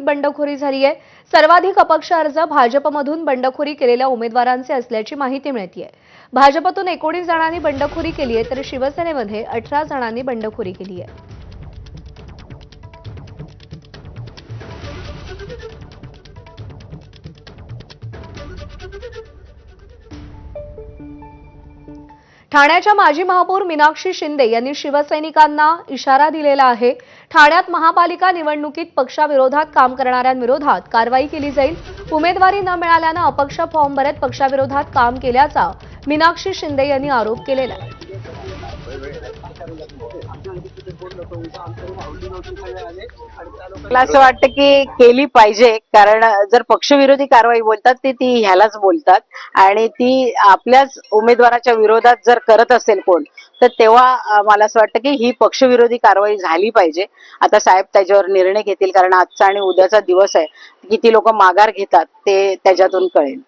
निवडणुकीत बंडखोरी झाली आहे। सर्वाधिक अपक्ष अर्ज भाजपमधून बंडखोरी केलेल्या उमेदवारांचे असल्याची माहिती मिळते। भाजपतून 19 जणांनी बंडखोरी केली आहे, तर शिवसेनेमध्ये 18 जणांनी बंडखोरी केली आहे। ठाण्याच्या माजी महापौर मीनाक्षी शिंदे यांनी शिवसैनिकांना इशारा दिलेला आहे। ठाण्यात महापालिका निवडणुकीत पक्षाविरोधात काम करणाऱ्यांविरोधात कारवाई केली जाईल। उमेदवारी न मिळाल्याने अपक्ष फॉर्म भरत पक्षाविरोधात काम केल्याचा मीनाक्षी शिंदे यांनी आरोप केलेला आहे। मला असं वाटतं की केली पाहिजे, कारण जर पक्षविरोधी कारवाई बोलतात ती ह्यालाच बोलतात आणि ती आपल्याच उमेदवाराच्या विरोधात जर करत असेल कोण, तर तेव्हा मला असं वाटतं की ही पक्षविरोधी कारवाई झाली पाहिजे। आता साहेब त्याच्यावर निर्णय घेतील, कारण आजचा आणि उद्याचा दिवस आहे, किती लोक माघार घेतात ते त्याच्यातून कळेल।